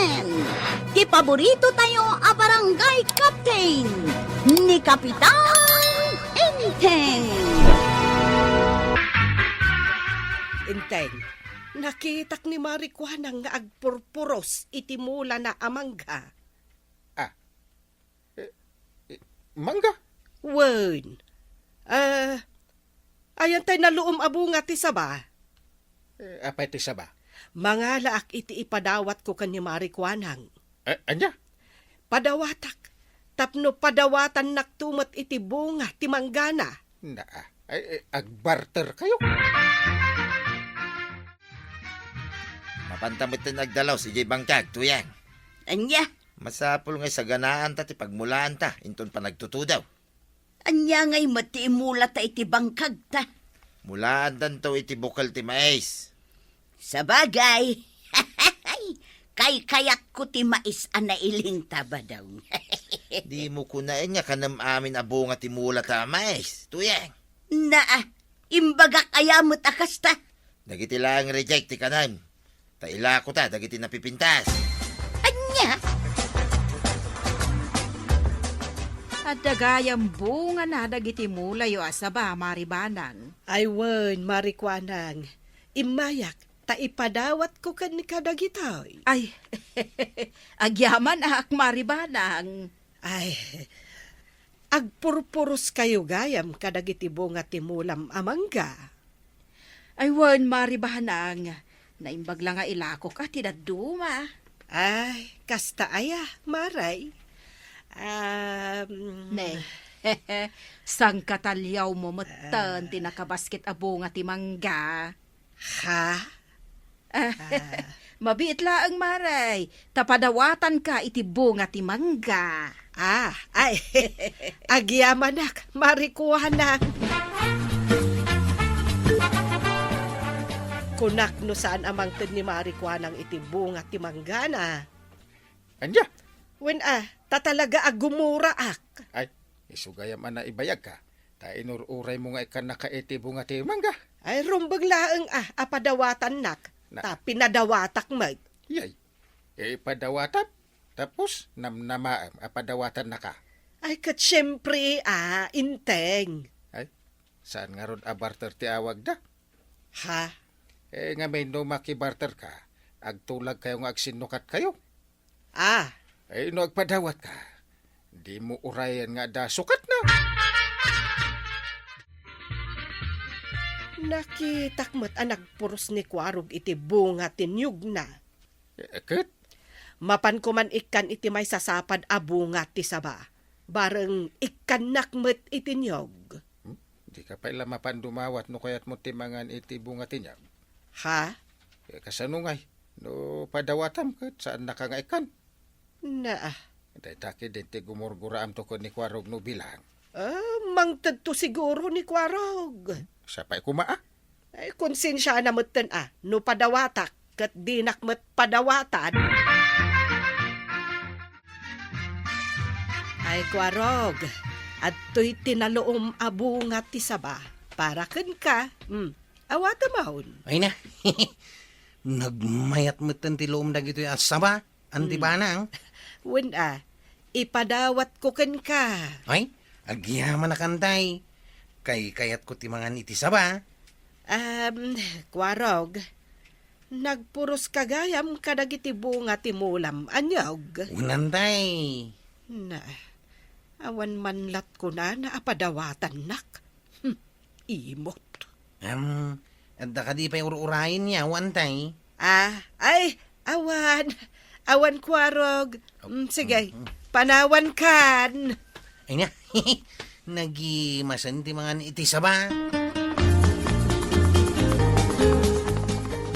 Inten! Ti paborito tayo a barangay captain ni Kapitan Inten! Inteng, nakitak ni Marikwanang nga agpurpuros itimula na amangga. Mangga? Wen, ayan tayo naluom abunga ti saba. Apa iti saba? Mga laak iti ipadawat ko kan ni Marikwanang. Anya? Padawatak, tapno padawatan naktumat iti bunga ti manggana. Agbarter kayo. Mapantamit na nagdalaw si Jay Bangkag, tuyang. Anya, Masapul nga sa ganaan ta, ti pagmulaan ta, inton pa nagtutudaw. anya ngay matiimula ta iti bangkag ta. Mulaan dan to iti bukal ti mais. Sa bagay, kay kayat ko ti mais anailing taba daw. Di mo kunain nga kanam amin abunga ti mula ta mais, tuyang. Naa, imbagak ayamot akas ta. Dagiti lang reject ti kanan. Taila ko ta, dagiti napipintas. Anya, At dagayang bunga na dagiti mula yo asaba maribanan. Ay wen, Marikwanang, imayak, ta ipadawat ko kan ni kadagitoy. Ay, agyaman ak maribanang. Ay, agpurpuros kayo gayam kadagiti bunga ti mulam amangga. Ay wan maribanang. Naimbag lang nga ilako ka tinaduma. Ay, kasta aya, maray. Ne, sang katalyaw mo matan tinakabasket abunga ti mangga. Ha? Mabiit laang maray, tapadawatan ka iti bunga ti mangga. Ay, agyamanak, Marikwanang. Kunak no saan amang tin ni Marikwanang iti bunga ti manggana. Anya? Wen tatalaga agumura ak. Ay, isugayam na ibayag ka. Ta inururay mo nga ikan nakaiti bunga ti mangga. Ay, rumbag laeng apadawatan nak. Ta pinadawatak mag. Yay. Ipadawatan. Tapos, namnamaam, apadawatan na ka. Ay, kat syempre, inteng. Ay, saan nga ron abarter ti awag da? Ha? Nga may no makibarter ka, agtulag kayo nga agsinukat kayo. No agpadawat ka, di mo urayan nga da sukat na. Nakitakmat nagpuros ni Kwarog iti bunga tinyug na. Ket? Mapan ko man ikan iti may sasapad a bunga ti saba. Bareng ikan nakmet iti nyog. Di ka pa ila mapandumawat no kayat mo timangan iti bunga tinya. Ha? Kasanungay, no padawatam ket saan nakangaikan. Na, Dahil din ti gumurguraam to ko ni Kwarog no bilang. mangtad to siguro ni Kwarog. Sa pa'y kumaa. Ay, konsensya na mutan no padawatak, kat di nakmet padawatan. Ay, Kwarog, at to'y tinaloom abunga ti saba, para ken ka, awata mahon. Ay na, nagmayat mo ti loom na gito yung asaba, antibanang. Wen ipadawat ko ken ka. Ay, agyaman na kantay. Kayat ko ti mga iti saba. Kwarog, nagpuros kagayam kadagiti bunga ti mulam anyog. Unantay. Na, awan manlat ko na apadawatan nak. Imot. Adda ka di pa urayin niya, wantay. Ay, awan Kwarog. Sige, panawan kan. Ay na, nagimasan ti mga iti saba.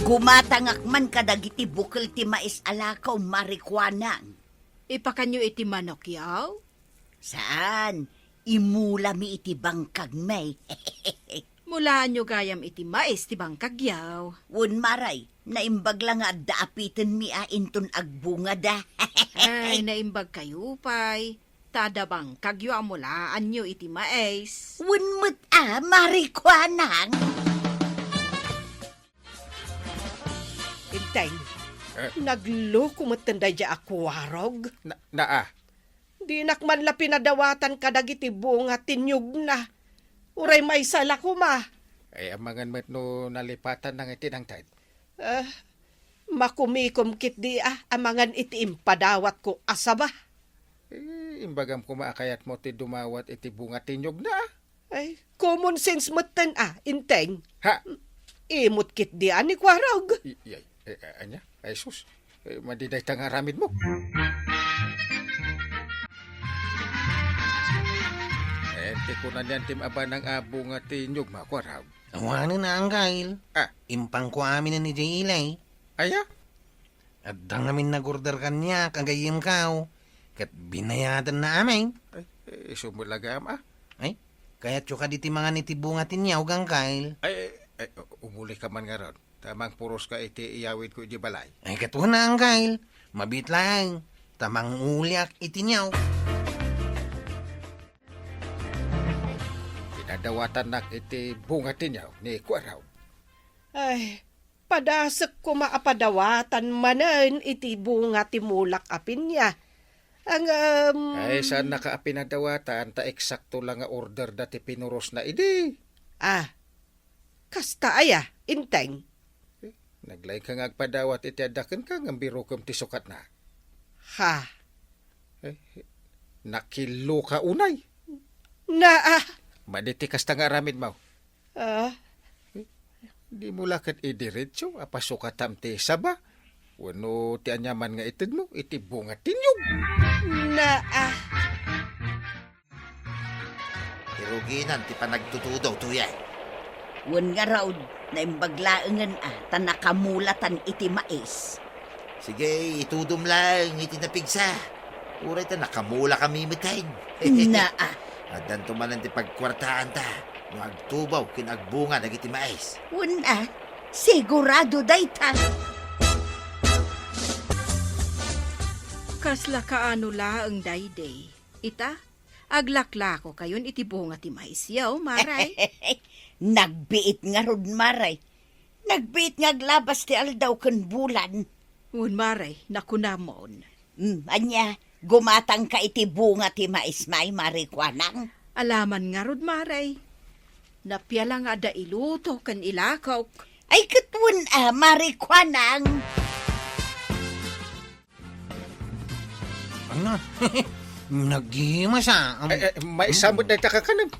gumatangak man kadagiti bukal ti mais alakaw Marikwanang. Ipakanyo iti manok yaw? Saan? Imula mi iti bangkag may. Mula nyo gayam iti mais ti bangkagyaw. Wun maray, naimbag lang nga daapitan mi inton agbunga da. Ay, naimbag kayo pay. Tada bangkagyo amulaan nyo iti mais. Wun mo't Marikwanang. Inteng, Nagloko mo tanday di akwarog. Naa. Di nakman la pinadawatan ka dagiti bunga tinyog na. Uray may sala ko ma. Ay amangan met no nalipatan ng itinang tide. Makumikom kit di amangan iti impadawat ko asaba. Imbagam kumaakayat mo ti dumawat iti bunga tinyog na. Ay, common sense matan inteng. Ha? Imot kit di ani kwarog. Anya? Ay sus. Madiday tang aramid mo. Ente ko na niyan tim aba ng bunga tinyog makwaraw. Awanan na ang kail. Ah, Impang ko amin na ni Jay Ilay. aya? At dang namin nag-order kanya kagayim kao. Kat binayadan na amin. Sumulagam Ay, kaya tsuka di ti mga nitibunga tinyaw gang kail. Umuli ka man nga ron. Tamang puros ka iti iyawid ko iti balay. Ay, katuwa na ang kail. Mabit lang. Tamang ulyak itinyaw. Pinadawatan nak iti bunga tinyaw ni Kwaraw. Ay, padasak ko maapadawatan manan iti bunga timulak apin niya. Ang, Ay, saan nakaapinadawatan ta eksakto lang nga order dati pinuros na idi. Kasta inteng. Naglay ka nga agpadawat iti adakan ka nga biro kum ti sukat na. Ha, Nakilo ka unay. na Maditi kasta nga aramid mo. ah, Di mo lakat idiretso, apasukatam ti saba. Wano ti anyaman nga itid mo, iti bunga tinyog. na Iruginan ti panagtutudaw tuyay. Wan nga raw na imbaglaangan tanakamulatan iti mais. Sige, itudom lang, iti napigsa. Uray ta nakamula kami mitay. Na Adan tumanan ti pagkwartaan ta. No agtubaw kinagbunga dagiti mais. wan sigurado dayta. Kasla kaano la ang dayday. Ita, aglakla ko kayon iti bunga ti mais yaw, maray. Nagbiit nga rod maray. Nagbiit nga glabas ti aldaw ken bulan. Un maray, nakunamon. Anya, gumatang ka iti bunga ti mais may marikwanang. Alaman nga rod maray. Napyala nga da iluto kan ilakaw. Ay katwan marikwanang. Ano? Naghimas May samot na takakanan.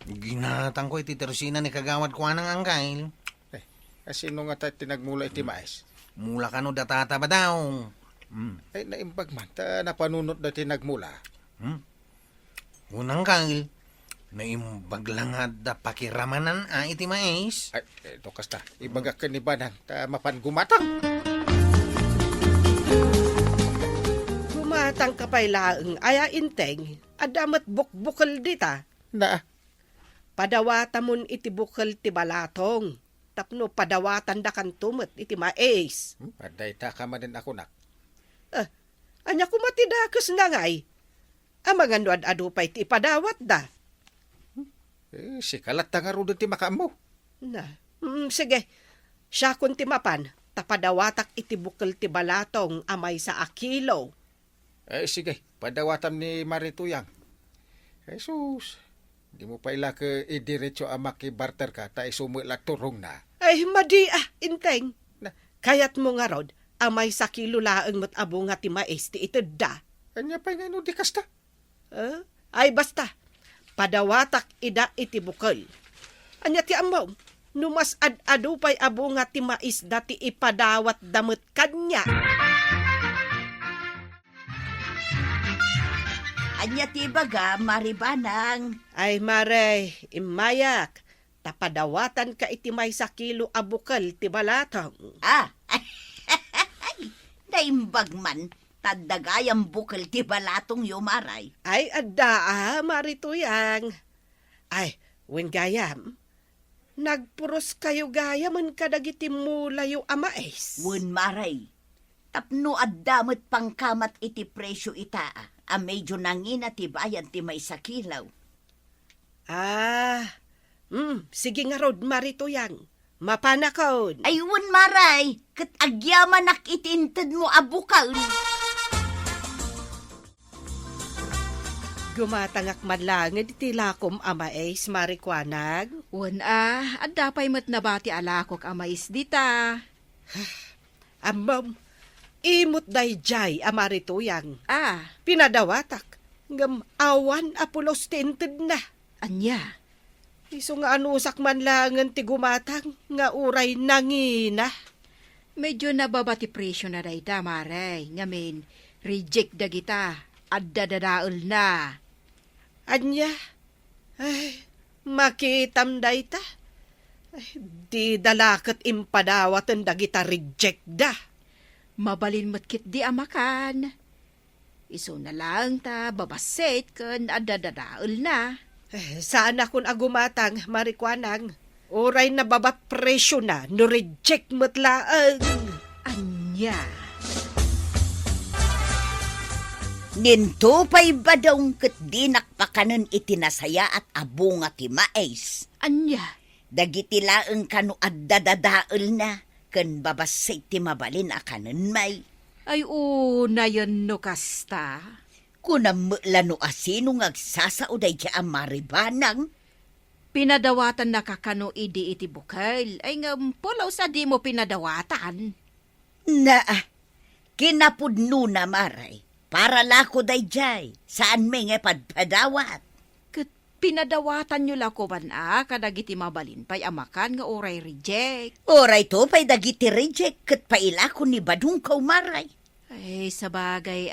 Ginatang ko iti tersina ni kagawad ko anang angkail. Sino nga tayo tinagmula iti mais? Mula ka no datata ba daw? Ay, naimbag man, ta napanunot na tinagmula. Unang kail, naimbag lang da pakiramanan iti mais. Ay, ito kasta, ibagak ka ni Banang, ta mapan gumatang. gumatang kapay laeng inteng. Adamat bukbukal dita. Na, Padawata mon iti bukal ti balatong. Tapno padawatan da kan tumet iti mais. paday ta ka man din ako nak. Anya kumatidakas na ngay. Amangan nuad adupay ti ipadawat da. Si kalat ta nga ro ti makaam mo. Na, sige. Siya kun ti mapan, tapadawatak iti bukal ti balatong amay sa akilo. Sige, padawatam ni Marituyang. Jesus, di mo pa ila ka idiretso amaki barter ka, ta isumula turong na. Ay, madi inteng. Na. Kayat mo nga rod, amay sa kilo laeng matabo nga ti mais ti ited da. Anya pa nga no di kasta. Ay basta, padawatak ida iti bukal. Anya ti amaw, numas adupay abo nga ti mais dati ipadawat damot kanya. Anya ti baga maribanang. Ay mare, imayak, tapadawatan ka iti may sa kilo abukal ti balatong. Naimbag man, tadagayang bukal ti balatong yumaray. Ay adda Marituyang. Ay, wen gayam, nagpuros kayo gayaman kadagiti mulayo amais. Wan maray. Tapno addamot pangkamat iti presyo ita. Medyo nangina ti bayan ti may sakilaw. Sige nga rod Marituyang. Mapanakon. Ayun maray, ket agyaman nak itinted mo abukal. Gumatangak man lang iti lakom amais marikwanag. Wan at dapay mat nabati alakok amais dita. Amam, imot day jay amarituyang. Pinadawatak, ngam awan apulos tinted na. Anya, Iso nga anusak man langan ti gumatang nga uray nangina. medyo nababati presyo na dayta, maray. Ngamin, reject da kita. At dadadaol na. Anya, ay, makitam dayta. Ay, di dalakat impadawatan da kita reject da. Mabalin matkit di amakan. Iso na lang ta, babaset kan at dadadaol na. Saan akong agumatang, marikwanang? Oray na baba presyo na, no reject mo't laang. Anya. Ninto pa'y badong ket di nakpakanen itinasaya at abong at maes. Anya. Dagiti laeng kanu addadadael na, ken babasay ti mabalin akanen may. Ay na yan no kasta. Kunam lano asino ngagsasauday ti amaribanang. Pinadawatan na kakano idi iti bukal. Ay nga pulaw sa di mo pinadawatan. Na, kinapudno na maray. Para lako day jay, saan may nga padpadawat. Kat pinadawatan nyo lako man kadagiti mabalin pa'y amakan nga oray reject. Oray to pa'y dagiti reject, kat pailako ni badung kaumaray. Ay sabagay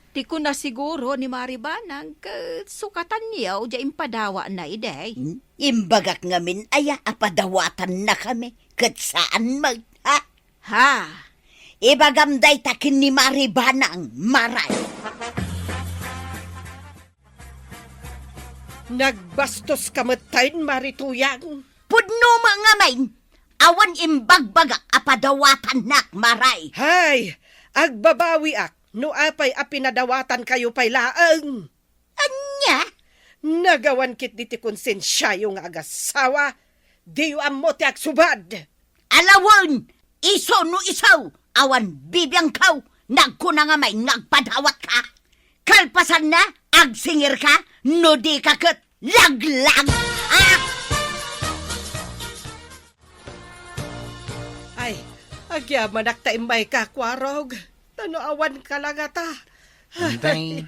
Di ko na siguro ni Maribanang sukatan niya o dya impadawa na iday. Imbagak ngamin aya apadawatan na kami, kat saan mag, ha? Ha? Ibagamday takin ni Maribanang maray. Nagbastos kamatayin, marituyang. Pudno mga main, awan imbagbagak apadawatan nak maray. Hay, agbabawi ak, no apay apinadawatan kayo pay laang. Anya? Nagawan kit diti konsensya yung agasawa, di yu ammo ti agsubad. Alawon, iso no isaw, awan bibiyang kaw, nagkuna nga may nagpadawat ka. Kalpasan na, agsingir ka, no di ka kat laglag. Ay, agyaman ak taimbay ka, kwarog. Tanoawan ka lang ata. Antay.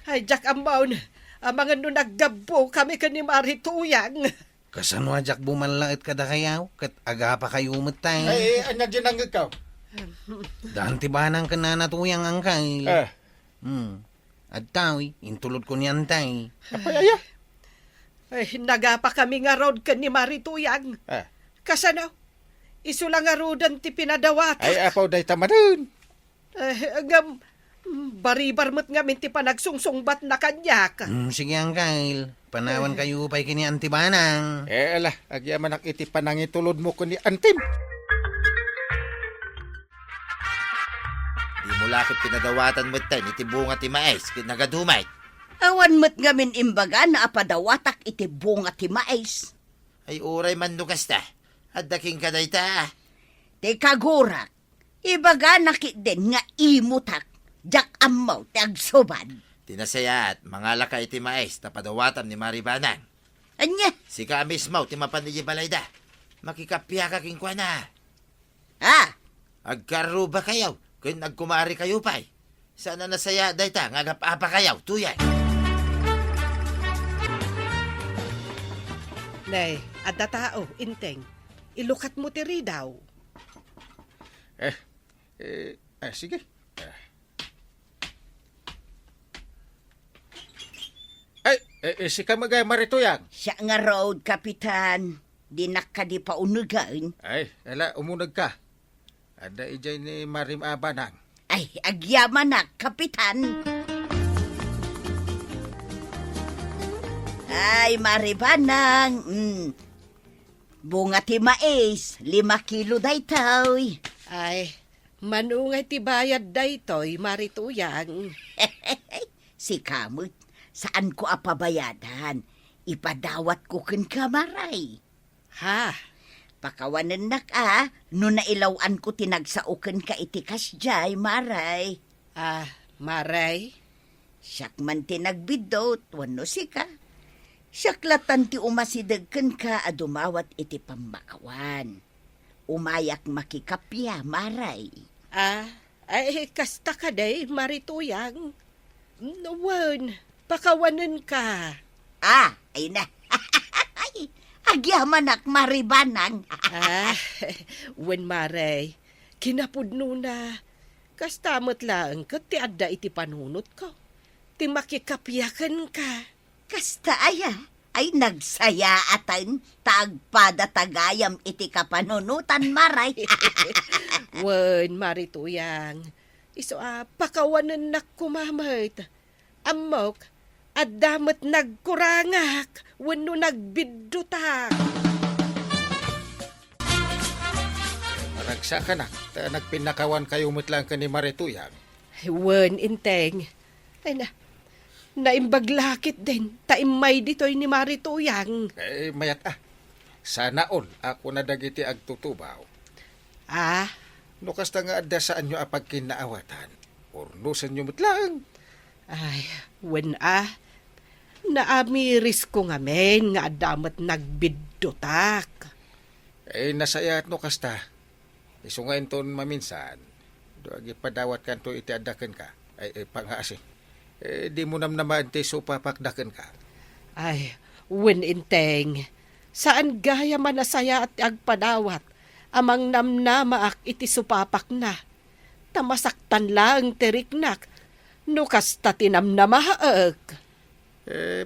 Ay, Jack Ambaon, ang mga no naggabo kami ka ni Marituyang. Kasano ajak bumanlait kada kayaw? Kat aga pa kayo umatay. Ay, anya dyan ang ikaw? Daan tibanang ka na natuyang ang kay. At tawi, intulod ko niyan tay. Apay aya? Ay, nagapa kami nga road ka ni Marituyang. Kasano? Isu lang nga rodan ti pinadawat. Ay, apaw day tamadun. Agam, baribar mo't nga minti pa nagsungsungbat na kanyak. Sige ang kail. Panawan kayo pa'y kini antibanang. Ala, agyaman ak iti panangitulod mo ko ni Antim. Di mo lakot pinadawatan mo tayo, iti bunga ti maes, nagadumay. Awan mo't ngamin imbaga na apadawatak iti bunga ti mais. Ay uray man nukas ta, at daking kaday ta. Ti kagurak, ibaga nakit din nga imutak, jak amaw ti agsubad. Tinasaya at mga laka iti maes, tapadawatan ni Maribanang. Anya? Si ka mismo, ti mapanigi balayda. Makikapya ka king kwa na. Agkaro ba kayaw? Kung nagkumari kayo pa'y. Sana nasaya dayta, nga gapapa kayaw, tuyay. Nay, adda tao, inteng. Ilukat mo ti ridaw. Sige. Ay, si kamagay Marituyang. Siya nga road, kapitan. Di nakadi pa unugan. Ay, ala, umunag ka. Ada ijay ni Marim Abanang. Ay, agyaman na, kapitan. Ay, Maribanang. Bunga ti mais, 5 kilo daytoy. Ay, manungay ti bayad daytoy, Marituyang. Si Kamut, saan ko apabayadan? Ipadawat ko ken kamaray. Ha? Pakawanan nak no nailawan ko tinagsauken ka itikas jay, maray. Maray? Siyak man tinagbidot, wano sika. Siyak latan ti umasidagken ka adumawat iti pambakawan. Umayak makikapya, maray. Ay, kasta ka day, Marituyang. Nawan, pakawanan ka. Ay na. Agyaman ak maribanang. Wen Maray, kinapudno na. Kastamot lang ka, ti adda iti panunot ko. Ti makikapyakan ka. Kasta ay nagsaya atan tagpada tagayam iti kapanunutan, maray. Wen, Marituyang. Iso pakawanan na kumamit. Amok, adamot nagkurangak. Wano nagbiddutak. Maragsa ka na. Nagpinakawan kayo lang ka ni Marituyang. Wen, inteng. Ay na, naimbaglakit din. Taimay dito'y ni Marituyang. Mayat Sana all ako na dagiti agtutubaw. No kasta nga adda saan nyo apag kinaawatan. Ornusan nyo lang. Ay, wen naamiris ko nga men nga adamat nagbiddotak. Nasayat no kasta. Isungayin ton maminsan. Doagi padawat kanto iti adaken ka. Pangaasi. Di mo naman ti supapakdaken ka. Ay, wen inteng. Saan gaya man nasaya at agpadawat. Amang namnamaak iti supapak na. Tamasaktan lang teriknak. No kasta tinamnamaak.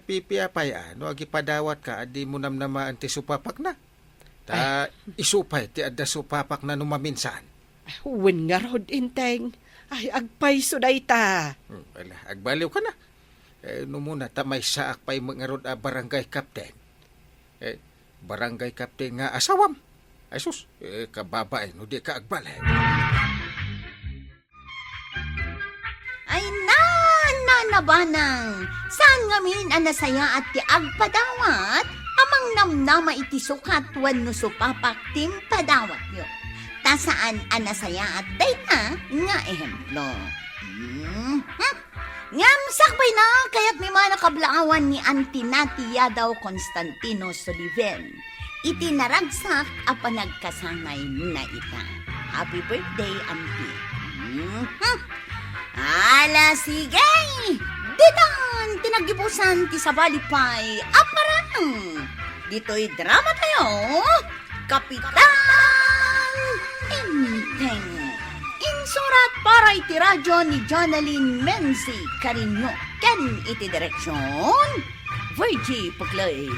Pipiapay no agi padawat ka, di mo naman ti supapak na. Isupay ti adda supapak na numaminsan. Wen nga rod inteng. Ay, agpay suday ta. Agbaliw ka na. No muna tamay saak pay mga rod barangay captain. Barangay captain nga asawam. Ay sus, kababae no di ka agbalay. Ay nanabanang. Saan ngamin anasaya at ti agpadawat? Amang namnama iti sukat wano supapak tim padawat yo. Tasaan anasaya at dayta nga ehemplo. Ngam sakbay na kaya't may mga nakablaawan ni Antinati Yadaw Constantino Soliven. Iti naragsak a panagkasangay na ita. Happy birthday, Ampi. Ala, sige! Ditan, tinagibusan ti sabalipay, aparang! Dito'y drama tayo, Kapitan Inteng. Insurat para iti radyo ni Jonalyn Menzi Carino. Ken iti direksyon, Virgie Puglay.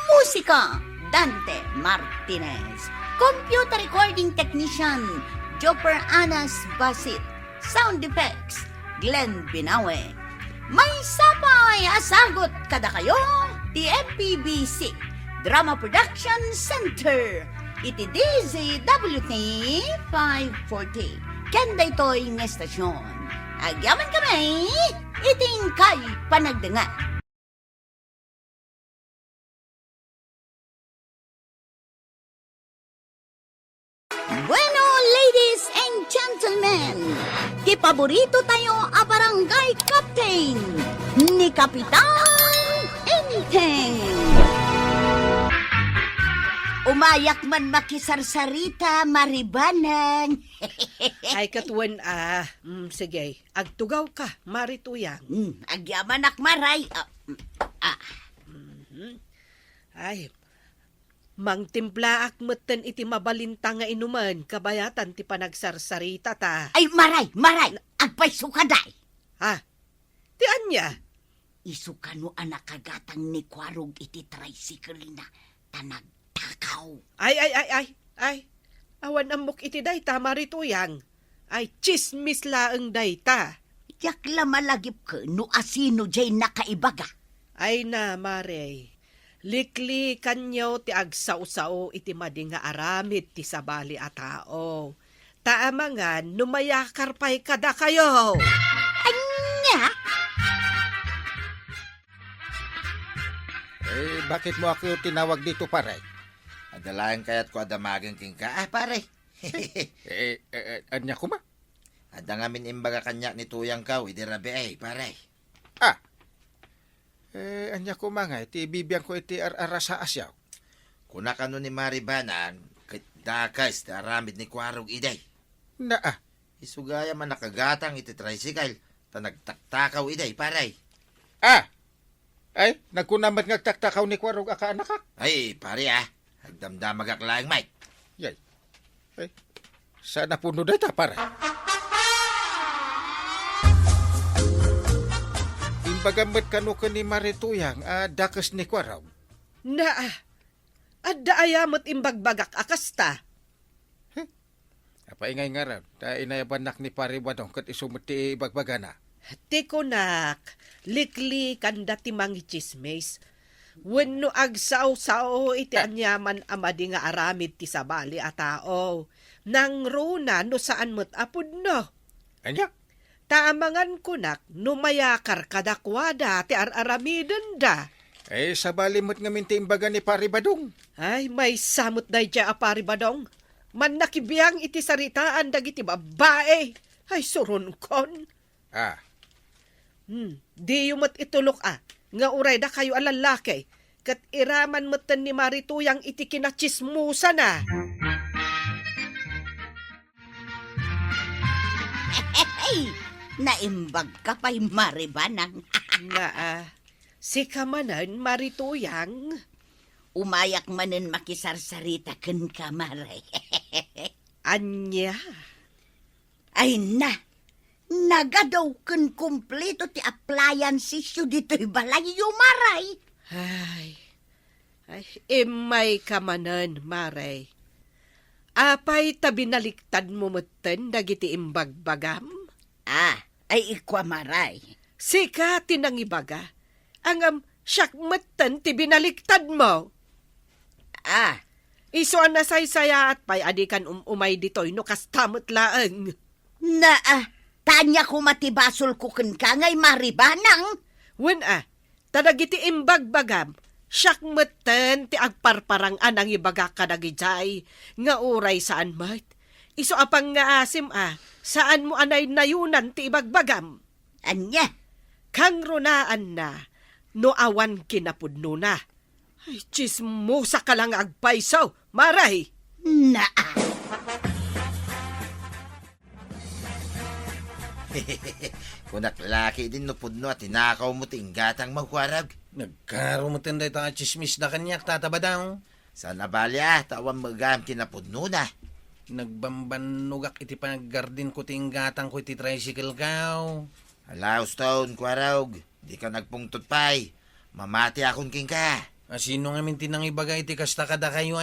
Musika, Dante Martinez. Computer recording technician, Jopper Anas Basit. Sound effects, Glenn Binawe. May sapay asagot kada kayo, ti MPBC Drama Production Center. Iti DZWT 540. Kenda ito'y ng estasyon. Agyaman kami, iting kay panagdangat. Bueno, ladies and gentlemen, di paborito tayo a barangay captain ni Kapitan Inteng. Umayak man makisarsarita, maribanang. Ay, katuan sige, agtugaw ka, Marituyang. Agyaman akmaray. Ay, mangtimpla akmeten iti mabalinta nga inuman, kabayatan ti panagsarsarita ta. Ay, maray, agpay sukaday. Ti anya? Isukano anak kagatang ni Kwarog iti tricycle na tanagtakaw. Ay, awan amok iti dayta, Marituyang. Ay, chismis laeng dayta. Yak lamalagip ka no asino jay nakaibaga. Ay na, Mare. Likli kanyaw ti agsaw-saw iti madi nga aramid ti sabali a tao. Taamangan, numayakar pa'y kada kayo. Anya? Bakit mo ako tinawag dito, pare? Adalaan kaya't ko adamagan king ka. Pare. Anya ko ma? Ada ngamin imbaga kanya ni tuyang kaw, iti rabi pare. Anya ko mga, iti bibiyang ko iti arasa asyaw. Kuna kano ni Maribanang, dakas ti aramid ni Kwarog iday. Isugaya man nakagatang iti tricycle, ta nagtaktakaw iday, pare. Ay, nagkunamat ngagtaktakaw ni Kwarog aka anak. Ay, pare Hagdamdamag aklaang, Mike. Yay. Ay, sana puno na ita, para. Imbagamat kano ka ni Marituyang, dakas ni Kwarog. Adda ayamot imbagbagak akasta. Apa ingay nga rin, ta inayabanak ni Pariwadong kat isumuti ibagbagana. Tiko nak, likli kanda timangi chismes. Wenno agsaw-saw iti anyaman amadi nga aramid ti sabali a tao. Nang runa no saan mo't apod no. Anya? Taamangan ko nak, numayakar kadakwada ti araramidan da. Eh, sabali mo't nga minti imbaga ni Paribadong. Ay, may samot na dya apari badong. Man nakibiyang iti saritaan dagiti babae. Ay, surun kon. Di yumat itulok nga uray da kayo alalaki. Kat iraman mo't ni Marituyang iti kinachismusa na. Hey, naimbag ka pa'y Maribanang. Si kamanan Marituyang. Umayak manen makisarsarita ken kamaray. Anya? Ay na, nagadaw ken kumpleto ti appliances yu dito'y balay yumaray. Ay, imay kamanan, Maray. Apay tabinaliktad mo matan dagiti imbagbagam? Ay ikwa maray. Sika tinangibaga, angam siyak matan ti binaliktad mo. Iso an nasaysaya at pay adikan umay ditoy no kastamot laeng. Tanya ko matibasol ko ken ka ngay Maribanang. Wen tadagiti imbagbagam, siyak matan ti agparparang anang ibaga kadagijay, nga uray saan mat. Iso apang nga asim saan mo anay nayunan ti ibagbagam? Anya? Kang runaan na, no awan kinapudno na. Ay, chismosa ka lang agpaisaw, Maray! Kunak lalaki din no pudno at tinakaw mo tinggatang magwarag. Nagkaro mo tinday ta chismis na kanyak tatabadaw. Sa nabalya, tawan magam kinapudno na. Nagbambanugak iti panaggardin ko tinggatang ko iti tricycle kaw. Alaw, Stone, Kwarog, di ka nagpungtot pa'y. Mamati akong king ka. Sino nga minti nang ibaga iti kasta kada kayo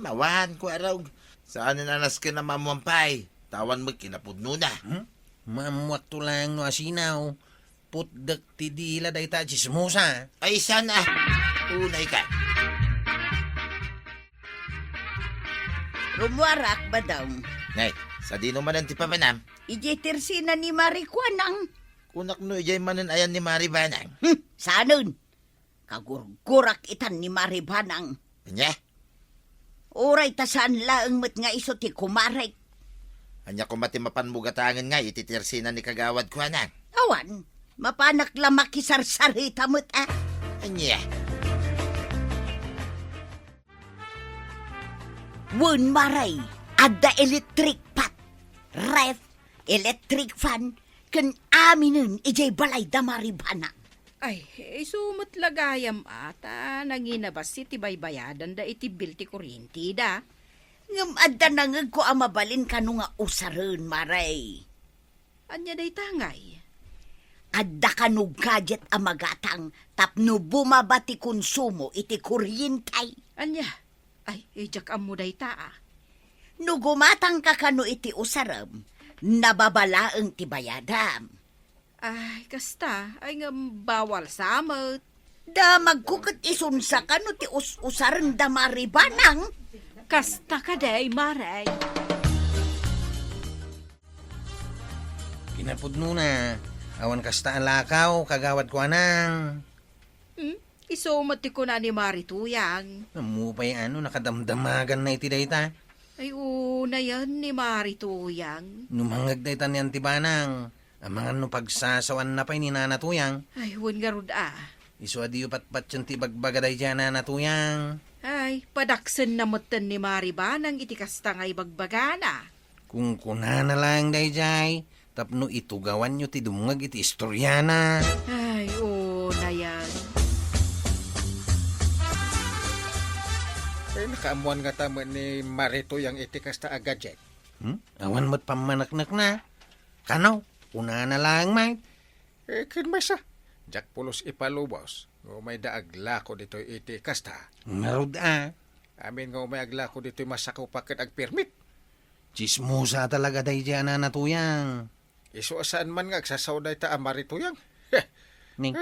Mawahan, Kwarog. Saan nanas ka na mamuampay? Tawan mo kinapudno na. Mamuat to lang no asinaw. Putdak ti dila day ta chismosa. Ay, sana. Unay ka. Rumuarak ba daw? Ngay, sa dino manan ti pamanam. Ijetirsina ni Marikwanang. Kunak no ijay manan ayan ni Maribanang. Sanon? Kagurgurak itan ni Maribanang. Anya? Oray tasaan laeng met nga iso ti kumarek. Anya ko matimapan mo gatangan nga ititirsina ni kagawad ko anang. Awan, mapanak lang makisarsarita mo't Anya? Wun maray, adda electric pot, ref, electric fan, ken aminin ijay balay da Maribanang. Ay, sumot lagayam ata, nanginabas iti baybayadan da iti bil ti kuryente da. Ngam adda nangag ko amabalin kanu nga usaren, maray. Anya day tangay. Adda kanu gadget amagatang tapno bumabati konsumo iti kuryentay. Anya, ay, ijak amo day taa. No gumatang ka kanu iti usaram, nababalaeng ti bayadam. Ay, kasta, ay nga bawal samot. Da magkukot isunsa kanu ti usaren da Maribanang. Kasta ka day, Maray. Kinapudno na. Awan kasta ang lakaw, kagawad ko anang. Isumati ko na ni Marituyang. Namupay nakadamdamagan na iti dayta. Ay, una yan ni Marituyang. Numangag dayta ni Antibanang. Amangan pagsasawan na pa'y ni Nanatuyang. Ay, huwag nga rod Isu adiyo patpat yung tibagbagaday dyan Nanatuyang. Ay, padaksen na matan ni Maribanang iti kasta nga ibagbagana. Kung kuna na lang dayjay, tapno itugawan nyo ti dumungag iti istoryana. Ay, una yan. Nakaamuan nga tama ni Marito yung itikas ta gadget. Awan mo't pamanaknak na. Kanaw, kuna na lang, mate. Kinmay sa. Jack pulos ipalubos. O may daagla ko dito itikas ta. Marod Amin nga may agla ko dito masakaw pakit ag permit. Chismosa talaga dayjay Nanatuyang. Iso saan man nga agsasawday ta Marito yung. Ning,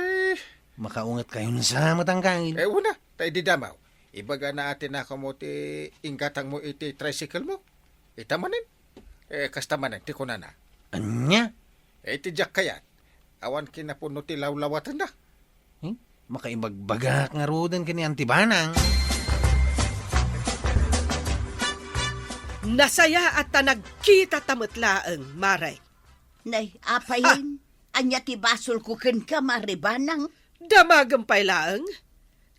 makaungat kayo na sa matangkangil. Una, tayo di damaw. Ibaga na atin na mo ti inggatang mo iti tricycle mo. Itamanin. Kastamanin, ti kunana. Anya? Iti Jack kayat. Awan kinapuno ti lawlawatan na. Makaibagbagak nga rodan kini Antibanang. Nasaya at nagkita tamatlaang, Maray. Nay, apayin. Anya ti basol ko ken ka, Maribanang. Damagampay laang.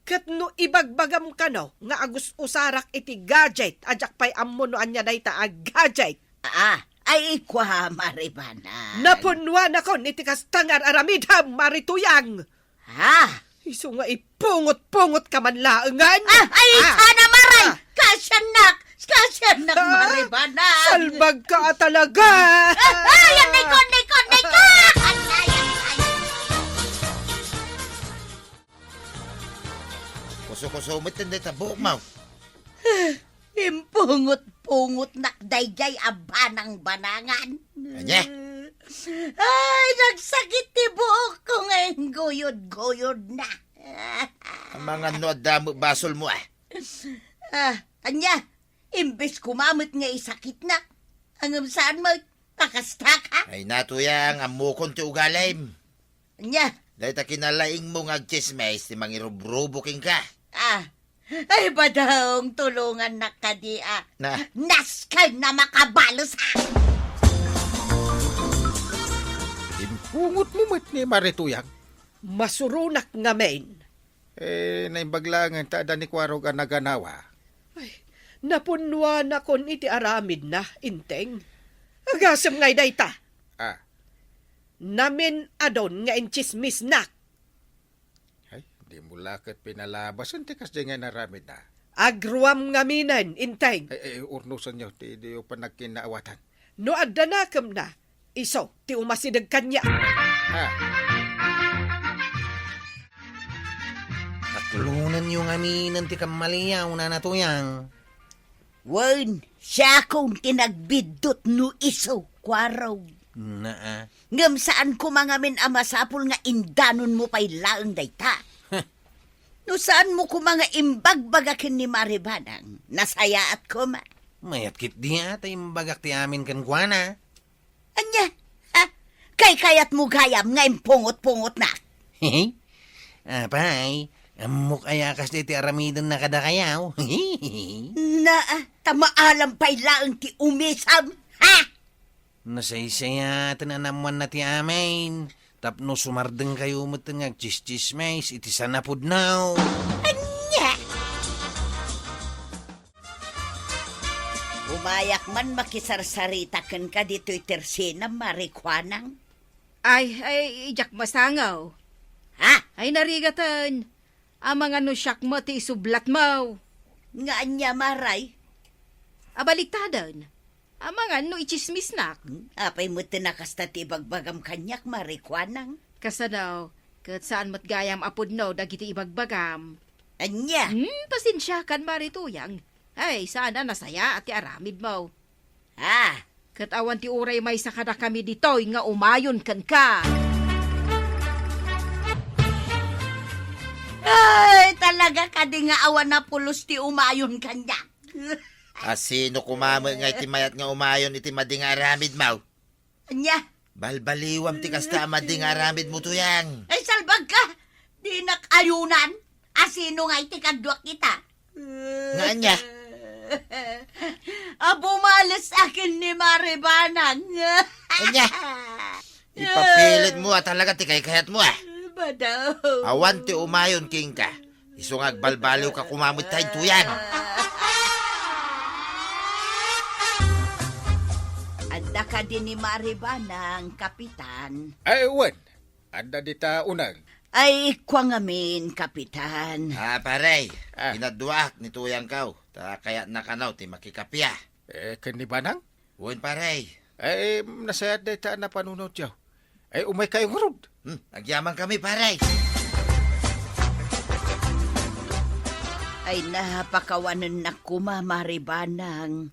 Kat no ibagbagam ka no, nga agus usarak iti gadget, ajak pa'y ammo no anya na ita ag gadget. Ay ikwa, Maribanang. Napunwan ako niti kastangar aramidham, Marituyang. Ha? Iso nga ipungot-pungot ka man laangan. Ay, sana maray! Kasyanak, Maribanang. Salbag ka talaga. Yan, Nikon! Kuso-kusumit hindi ta buok mau. Impungot-pungot nakdayjay abanang banangan. Anya? Ay, nagsakit ti buhok ko ngayon goyod-goyod na. Ang mga damo basol mo Anya, imbes kumamit nga isakit na. Ang saan mo, pakasta ka? Ay Natuyang, amukon ti ugalim. Anya, Dahil ta kinalaing mo nga chismes, ti mangirubrubuking ka. ay badawng tulungan na kadia. Na? Naskay na makabalos ha. Impungot mo mat ni Marituyang. Masurunak nga main. Naimbaglangan ta ni Kwaro nga naganawa. Ay, napunwan ako iti aramid na, inteng. Agasam ngay dayta. Namin adon nga inchismis nak. Ay, di mo lakit pinalabas. Antikas di nga naramid na. Agruam nga minan, inteng. Urnusan nyo, di yung panagkinaawatan. No addanakam na, iso, ti umasidag kanya. Natulunan yung aminan ti kamaliyaw Nanatuyang. Wen, siya kong tinagbidot no iso, Kwaraw. Ngam saan ko mga min amasapol nga indanon mo pa'y laang dayta. No saan mo ko mga imbagbagakin ni Maribanang, nasaya at kuma. Mayat kit di ata yung bagak ti amin kan kuana. Anya, kay kayat mo gayam nga impungot-pungot na. Hehe. Apay, amok ayakas di ti aramidan na kada kayaw. Na, tamaalam pa'y laang ti umisam, ha? Nasaysaya tananamuan na ti amin. Tapno sumardeng kayo matangag chis-chismes iti sanapod now. Anya! Umayak man makisarsaritakan ka dito'y tersina, Marikwanang. Ay, Jack masangaw. Ha? Ay, narigatan. Amang ano siyak mo ti isublat mo. Nga anya, Maray? Abaliktadan. Amang ano ichismis nak. Apay mo tinakasta ti bagbagam kanyak, Marikwanang. Kasadaw, kat saan mat gayam apod no dagiti ibagbagam. Anya? Pasensya kan Marituyang. Ay, sana nasaya at ti aramid mo. Ha? Kat awan ti uray may sakada kami ditoy nga umayon kan ka. Ay, talaga ka di nga awan na pulos ti umayon kanyak. Sino kumamo nga iti mayat nga umayon iti mading aramid mau? Anya? Balbaliwam ti kasta mading aramid mo tuyang. Ay, salbag ka! Di nakayunan. Asino nga iti kadwa kita? Nga niya. Bumalas akin ni Maribanang. Anya. Ipapilit mo talaga ti kayat mo Badaw. Awan ti umayon king ka. Isungag balbaliw ka kumamit tayo tuyan. Anda ka din ni Maribanang, Kapitan. Ay, wan. Anda dita unang. Ay, kwangamin, Kapitan. Paray. Ah. Inaduak ni tuyang kau. Ta kaya nakanaw ti makikapya. Kanibanang? Uwan paray. Ay, nasayad dita na panunod yaw. Ay, umay kayong rod. Nagyaman kami paray. Ay, napakawanan na kuma, Maribanang.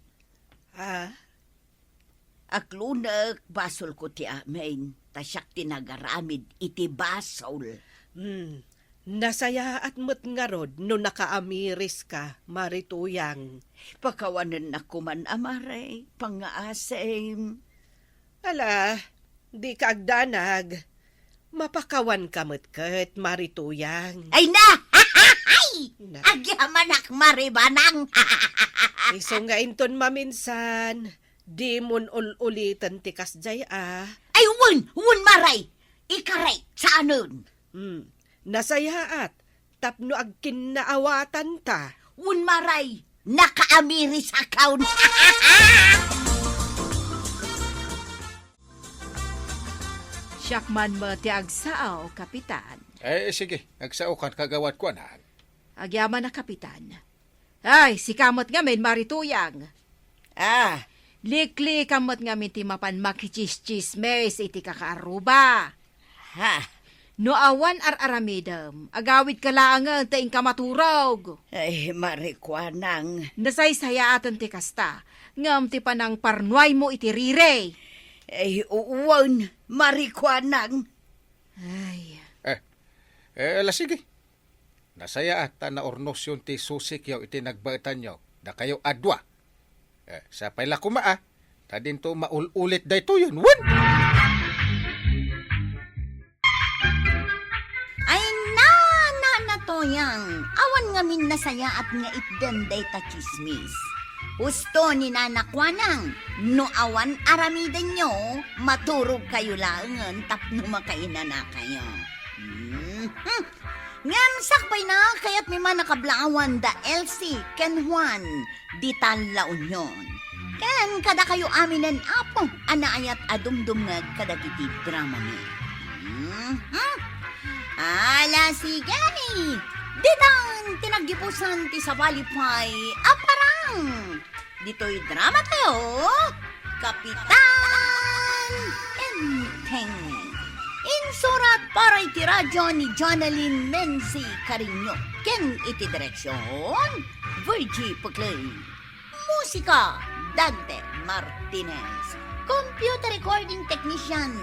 Aklunak, basol ko ti amin. Tasyak tinagaramid iti basol. Nasaya at mo't nga rod no nakaamiris ka, Marituyang. Pakawanan na kuman, Amare. Pangaasim. Ala, di ka agdanag. Mapakawan ka ket, Marituyang. Ay na! Na. Agyamanak, Maribanang. Iso nga inton maminsan, di mon ulitan ti kasjay Ay, wun, Maray. Ikaray, sa anon? Nasayaat, tapno ag kinaawatan ta. Wun, Maray. Nakaamiri sa account. Siyakman mo ti agsao, Kapitan. Ay, sige. Nagsaukan kagawad ko na. Agyaman na, Kapitan. Ay, si kamot ngamin, Marituyang. Likli kamot ngamin ti mapan makichis-chismes iti kakaaruba. Ha? No awan ar-aramidam, agawid ka laangan taing kamaturog. Ay, Marikwanang. Nasaysaya atan ti kasta, ngam ti panang parnuay mo iti rire. Ay, uwan, Marikwanang. Ay, Ala, sige. Nasaya at na ornos yun ti susik yaw iti nagbaitan yaw. Na kayo adwa. Sa paila kumaa. Ta din to maulit day to yun. Wan! Ay, na to yang. Awan ngamin nasaya at nga itdanday ta chismis. Husto ni nanakwanang. No awan aramidan nyo, maturog kayo laangan tapno makaina na kayo. Ngam sakpay na kaya't may manakablaawan da LC ken Juan di Tanla Union. Ken kada kayo aminan apo anaayat adumdum nga kadagiti drama ni. Ala sige. Ditang tinaggipusan ti Sabalipay aparang. Dito'y drama tayo. Kapitan Enteng. Insurat para iti radyo ni Jonalyn Menzi Carino. Ken iti direksyon, Virgie Puclay. Musika, Dante Martinez. Computer recording technician,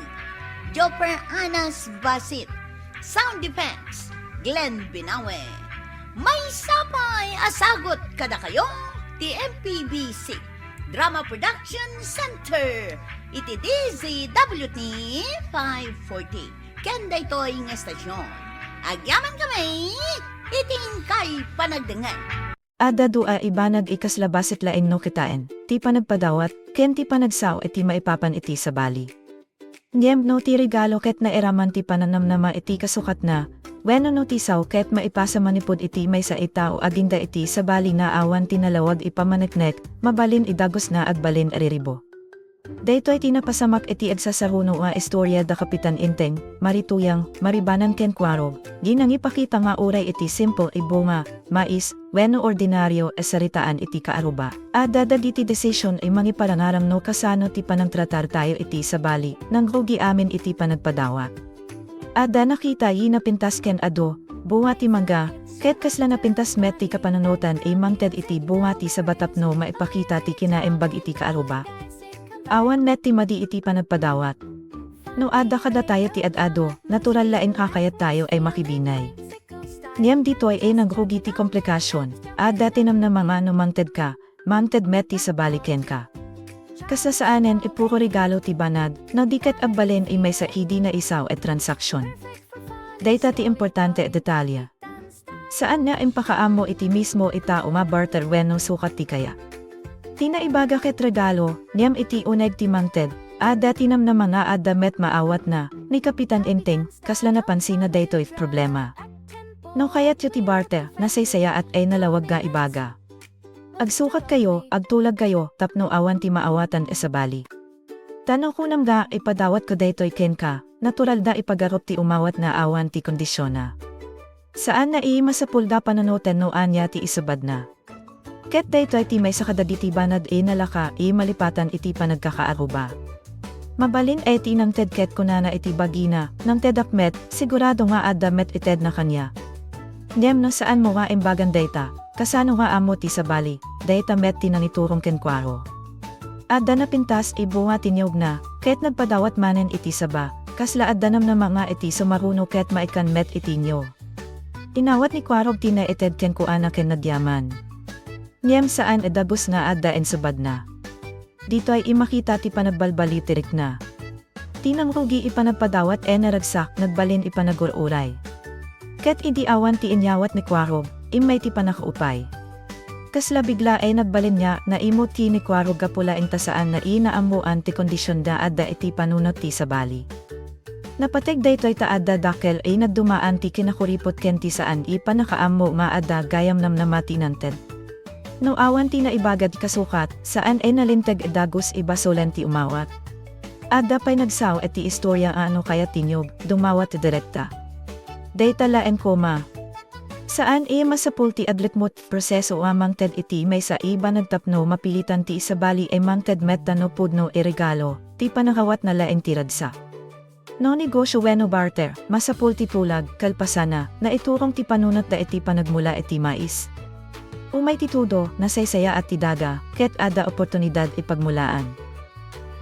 Joper Anas Basit. Sound effects, Glenn Binawe. May sapay asagot kada kayo, TMPBC. Drama Production Center. Iti DZWT 540. Kenda ito'y nga estasyon. Agyaman kami, iting kay panagdangan. Ada dua ibanag ikaslabasit laeng no kitain, ti panagpadawat, ken ti panagsaw iti maipapan iti sa bali. Niyem no ti regalo ket na eraman ti pananamnama iti kasukat na, weno no ti saw ket maipasa manipod iti may sa itao aginda iti sa bali na awan tinalawag ipamaneknek, mabalin idagos na agbalin ariribo. Daytoy tinapasamak iti agsasaruno nga istorya da Kapitan Inteng, Marituyang, Maribanan ken Cuarog, ginang ipakita nga uray iti simple ibunga, mais, weno ordinaryo esaritaan iti kaaruba. Ada dagiti decision ay mangiparangaram no kasano ti panagtratar tayo iti sa bali, nang rugi amin iti panagpadawa. Ada nakita yi napintas ken ado, bunga ti mangga, ket kasla napintas met ti kapananutan ay mangted iti bunga ti sa batapno maipakita ti kinaembag iti kaaruba. Awan net ti madi iti panagpadawat. No ada kada tayo ti adado, natural laeng kakayat tayo ay makibinay. Niyam dito ay nagrugi ti komplikasyon, ada tinam na mga no mangted ka, mangted met ti sa baliken ka. Kasasaanen ipuro regalo ti banad, na dikat agbalin ay may sa hindi na isaw at transaksyon. Data ti importante detalya. Saan na impakaamo iti mismo ita barter wenno sukat ti kaya. Tinaibaga ket regalo, niyam iti uneg ti mangted, ada tinam na mga ada met maawat na, ni Kapitan Enteng, kasla napansin na daytoy problema. No kayat yu ti barter, nasaysaya at ay nalawag ga ibaga. Agsukat kayo, agtulag kayo, tapno awan ti maawatan esabali. Tanaw kunam ga ipadawat ko daytoy ken ka, natural da ipagarop ti umawat na awan ti kondisyona. Saan na masapul da pananoten no anya ti isabad na. Ket daytoy ti may sa kadagiti banad nalaka malipatan iti panagkakaaruba. Mabalin ti nang ted ket kunana iti bagina, nang ted akmet, sigurado nga adda met ited na kanya. Ndem no saan mo nga imbagan dayta, kasano nga amo ti sabali, dayta met ti naniturong kenkwaro. Adda na pintas ibunga tinyog na, ket nagpadawat manen iti saba, kasla adda nam na mga iti sumaruno ket maikan met itinyo. Inawat ni Kwarog tina ited ken kuana ken nadyaman. Niyem saan edabus nga adda en subad na. Dito ay imakita ti panagbalbali tirik na. Tinang rugi ipanagpadawat naragsak nagbalin ipanagururay. Ket idi awan ti inyawat ni Kwarog, imay ti panakaupay. Kasla bigla nagbalin niya na imot ti ni Kwarog kapula ing tasaan na inaamuan ti kondisyon da adda iti panunot ti sabali. Napateg daytoy taadda dakel nagdumaan ti kinakuripot ken ti saan panakaammo maadda gayam nam namati nanted. No awan ti naibagad kasukat, saan nalinteg dagus ibasolan ti umawat. Adda pa'y nagsaw ti istorya ano kaya tinyog, dumawat ti direkta. Dayta laen koma. Saan masapul ti adlikmot proseso amang ted iti may sa iba nagtapno mapilitan ti isabali mang ted metta no pudno regalo, ti panakawat na laeng ti radsa. No negosyo weno barter, masapul ti tulag, kalpasana, na iturong ti panunot da iti panagmula iti mais. Umay ti tudo, nasaysaya at ti daga, ket ada oportunidad ipagmulaan.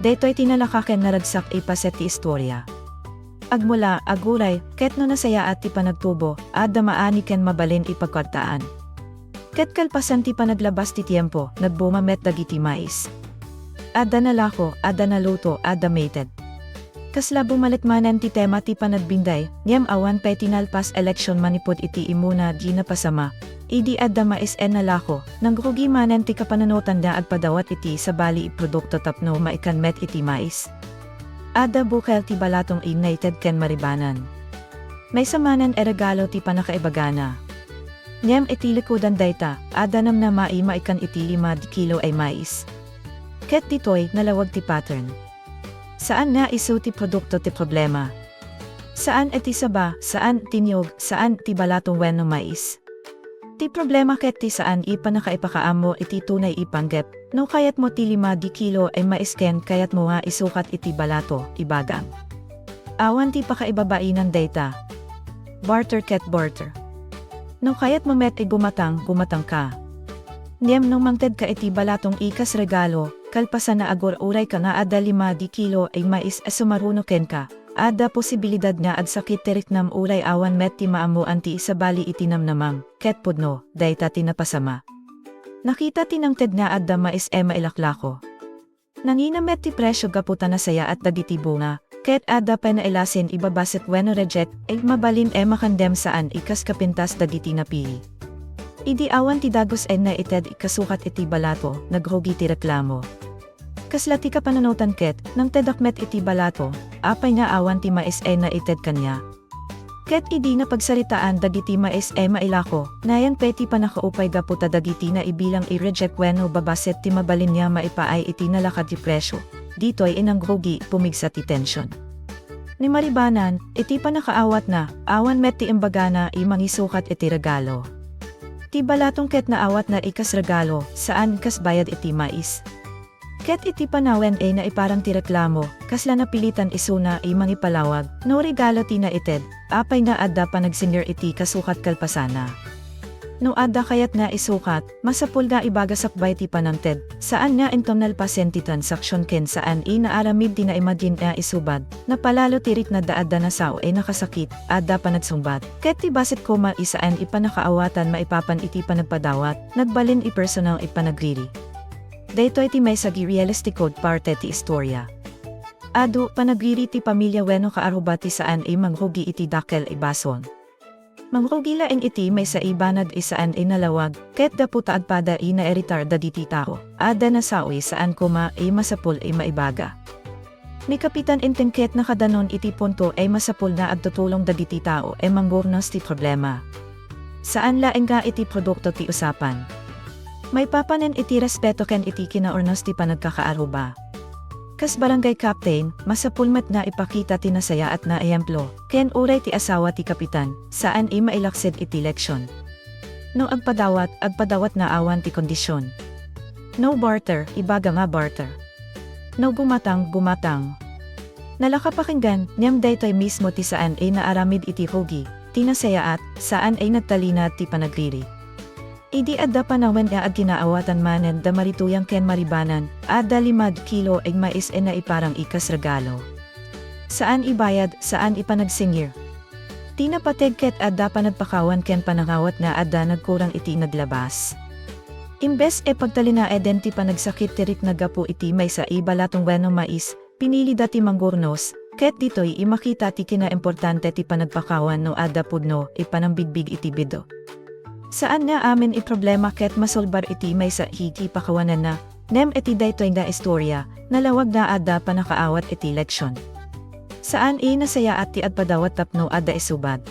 Daytoy tinalakaken naragsak ipaset ti istorya. Agmula, aguray, ket no nasaya at ti panagtubo, ada maani ken mabalin ipagkwartaan. Ket kalpasan ti panaglabas ti tiempo, nagbumamet dagiti mais. Ada nalako, ada naluto, ada mated. Kasla bumalit ti tema ti panagbinday, niyam awan pa'y tinalpas eleksyon manipod iti imuna di napasama. Idi adda mais nalako, nang rugi manen ti kapananotan da agpadawat iti sabali iprodukto tapno maikan met iti mais. Adda bukel ti balatong united ken maribanan. May samanan regalo ti panakaibagana. Niyam iti likudan dayta, adda nam na maikan iti 5 kilo ay mais. Ket ditoy nalawag ti pattern. Saan na isu ti produkto ti problema? Saan iti saba, saan tinyog, saan ti balatong wenno mais? Ti problema ket ti saan panakaipakaamo iti tunay ipanggep, no kayat mo ti 5 kilo ay mais ken kayat mo nga isukat iti balato, ibagang. Awan ti pakaibabainan dayta. Barter ket barter. No kayat mo met gumatang ka. Niyem nung mangted ka iti balatong ikas regalo, kalpasan na agor-uray ka nga ada 5 kilo ay mais sumaruno ken ka. Ada posibilidad nga agsakit terik nam uray awan met ti maamuan ti isabali iti namnamang, ket pudno, dayta tinapasama. Nakita tinangted nga adda mais mailaklako. Nangina met ti presyo gaputa na saya at dagiti bunga, ket ada pa na ilasin ibabasit weno reject, ay mabalin makandem saan ikas kapintas dagiti napili. Idi awan ti dagos na ited ikasukat iti balato, nagrugi ti reklamo. Kasla ti kapananotan ket, nang tedakmet iti balato, apay nga awan ti mais na ited kanya. Ket idi na pagsaritaan dagiti mais mailako, nayan peti panakaupay gaputa dagiti na ibilang i-reject wenno babaset ti mabalin niya maipaay iti nalakad ti presyo. Dito'y inangrugi pumigsa ti tensyon. Ni maribanan, iti panakaawat na, awan met ti imbagana mangisukat iti regalo. Ti balatong ket naawat na ikas regalo, saan ikas bayad iti mais. Ket iti panawen na iparang ti reklamo, kasla napilitan isuna mangipalawag, no regalo ti na ited, apay nga adda panagsenyor iti kasukat kalpasana. No adda kayat nga isukat, masapul nga ibagasakbay ti panangted, saan nga internal pasen ti transaksyon ken saan naaramid ti na imagine isubad, napalalo tirik na daadda na sao nakasakit, adda panagsumbat, ket ti basit koma isaan ipanakaawatan maipapan iti panagpadawat, nagbalin personal ipanagriri. Daytoy ti may sagi realistic code parte ti istorya. Adu panagriri ti pamilya weno kaaruba ti saan mangrugi iti dakel ibason. Mangrugila ang iti may sa ibanad isaan inalawag, ket daputaad pada ina eritar da diti tao, ada na saoy saan kuma ay masapul ay maibaga. Ni Kapitan Intengket na kadanon iti punto ay masapul na agtutulong da diti tao ay manggurnos ti problema. Saan laeng nga iti produkto ti usapan? May papanen iti respeto ken iti kinaornos ti panagkakaaruba. Kas barangay captain, masapulmat nga ipakita tinasaya at na ehemplo, ken uray ti asawa ti kapitan, saan i mailaksid iti leksyon. No agpadawat na awan ti kondisyon. No barter, ibaga nga barter. No gumatang. Nalakapakinggan, niyam daytoy mismo ti saan ay naaramid iti hugi, tinasaya at saan ay nagtalina ti panagriri. Idi adda panawen ag ginaawatan manen da marituyang ken maribanan, adda 5 kilo eg mais na iparang ikas regalo. Saan ibayad, saan ipanagsingir. Tinapateg ket adda panagpakawan ken panangawat na adda nagkurang iti naglabas. Imbes pagtalina eden ti panagsakit tirik nagapu iti may sa ibalatong weno mais, pinili dati manggurnos, ket ditoy imakita ti kinaimportante ti panagpakawan no adda pudno ipanambigbig iti bido. Saan nga amin iproblema ket masolbar iti may sa higi pakawanan na, nem iti daytoy nga istorya, nalawag na adda panakaawat iti leksyon. Saan nasaya at ti adpadawat tapno adda isubad.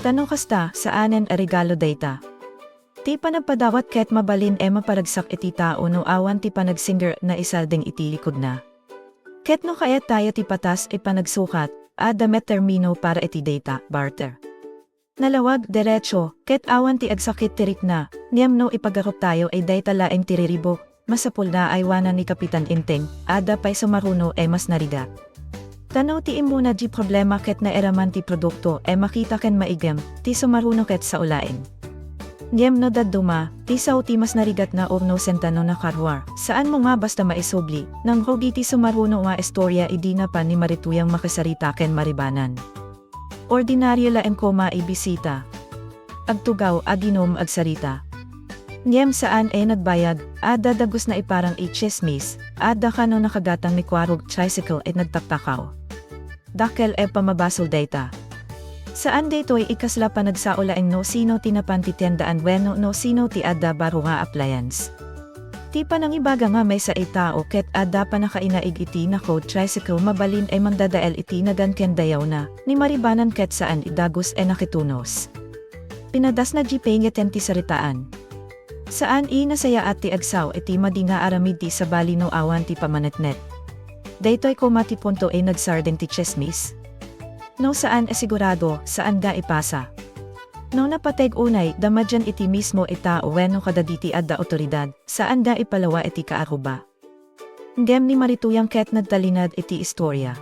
Tanong kasta, saanen a regalo dayta. Ti panagpadawat ket mabalin maparagsak iti tao no awan ti panagsinger na isaldeng iti likod na. Ket no kaya tayo ti patas panagsukat, adda met termino para iti data, barter. Nalawag, derecho, ket awan ti agsakit tirik na, niyam no ipagarup tayo ay day talaeng tiriribo, masapul na aywanan ni Kapitan Inteng, ada pa'y sumaruno mas nariga. Tanaw ti imuna di problema ket na eraman ti produkto makita ken maigem, ti sumaruno ket sa ulain. Niyam no dadduma, ti sao ti mas narigat na urno sentano na karwar, saan mo nga basta maisubli, nang hugi ti sumaruno nga istorya idi na pa ni marituyang makasarita ken maribanan. Ordinaryo laeng koma ibisita. Agtugaw, aginom, agsarita. Niyem saan nagbayad, ada dagos na iparang i-chismis, ada kano nakagatang ni kwarog tricycle nagtaktakaw. Dakel pamabasol dayta. Saan daytoy ikasla pa nagsaulaeng no sino tinapan ti tendaan weno no sino ti ada baro nga appliance. Ti panangibaga nga may sa itao ket adda pa nakainaig iti na code tricycle mabalin mandadael iti nagan ken dayaw na, ni maribanan ket saan idagos nakitunos. Pinadas na jipay ngeten ti saritaan. Saan nasaya at ti agsaw iti madi nga aramid ti sabali no awan ti pamanetnet. Daytoy kumati punto nagsarden ti chismis. No saan sigurado, saan ga ipasa. No napateg unay, damadyan iti mismo itao weno kadaditi adda otoridad, saan da ipalawa iti kaaruba. Ngem ni marituyang ket nagtalinad iti istorya.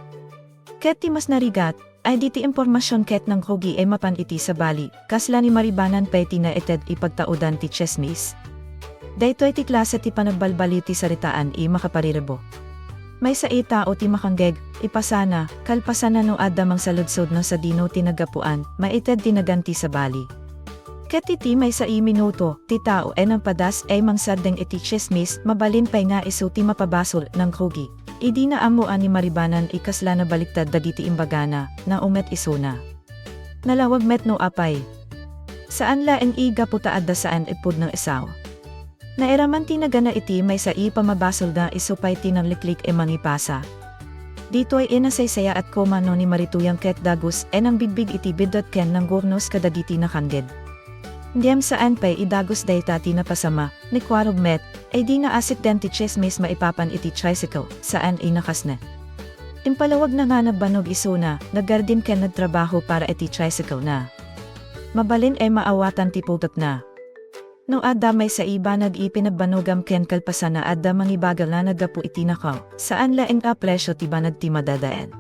Ket ti mas narigat, ay diti impormasyon ket ng hugi mapan iti sabali, kasla ni maribanan peti na eted ipagtaudan ti chismis. Daytoy ti klase ti panagbalbali ti saritaan makaparirebo. May sa itao ti makanggeg, ipasana, kalpasana no adda mang saludsod no sa dino tinagapuan, maited tinaganti sa bali. Ket iti may sa minuto, ti tao nang padas mangsardeng iti chismis, mabalin pay nga isu ti mapabasol ng hugi. Idi na amuan ni maribanan ikasla na baliktad dagiti imbagana, na umet isuna. Nalawag met no apay. Saan laeng iga puta adda saan ipud ng isaw. Naeraman tinagana iti may sa pamabasol na isupay tinangliklik mangipasa. Dito'y inasaysaya at komano ni marituyang ket dagus nang bigbig iti bidot ken ng gurnos kadagiti nakangged. Ndiyam saan pa'y idagos dayta tinapasama, ni kwarog met, ay di na asit den ti chismis maipapan iti tricycle, saan nakasnet. Impalawag na nga nagbanog isuna, naggardin ken nagtrabaho para iti tricycle na. Mabalin maawatan ti putot na. No adda may sa iba nag-ipinagbanogam ken kalpasan na adda mangibagal na nagapu iti nakaw, saan laeng presyo ti banag ti madadaen.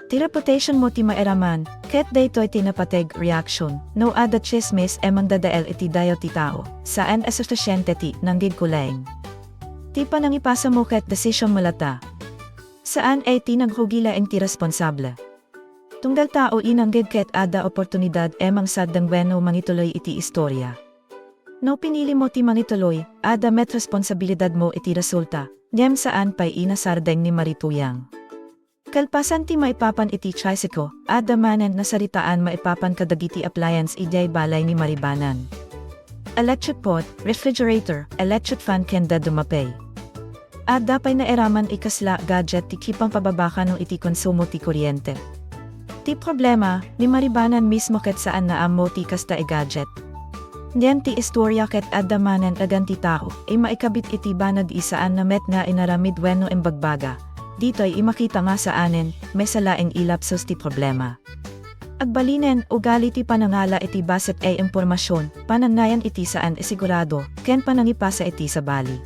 Ti reputation mo ti maeraman, ket daytoy tinapateg reaction, no adda chismis mandadael iti dayo ti tao, saan asosyasyente ti nanggig kulaeng. Ti panangipasa mo ket desisyon malata. Saan tinaghugila ti responsable. Tunggal tao inanggig ket adda oportunidad mangsaddang weno mangituloy iti istorya. No pinili mo ti mangituloy, ada met responsibilidad mo iti resulta, niyem saan pa'y inasardeng ni marituyang. Kalpasan ti maipapan iti tricycle, adamanen na saritaan maipapan kadagiti appliance ijay balay ni Maribanan. Electric pot, refrigerator, electric fan kenda dumapay. Dapay na eraman ikasla gadget ti kipang pababaka ng iti konsumo ti kuryente. Ti problema, ni Maribanan mismo ket saan na amo ti kasta gadget. Ndiyan ti istorya ket adamanen agan ti tao, maikabit iti banag isaan na met nga inaramid wenno embagbaga. Dito'y imakita nga saanen, may salaeng ilapsos ti problema. Agbalinen, ugali ti panangala iti baset impormasyon, pananayan iti saan sigurado, ken panangipasa iti sa bali.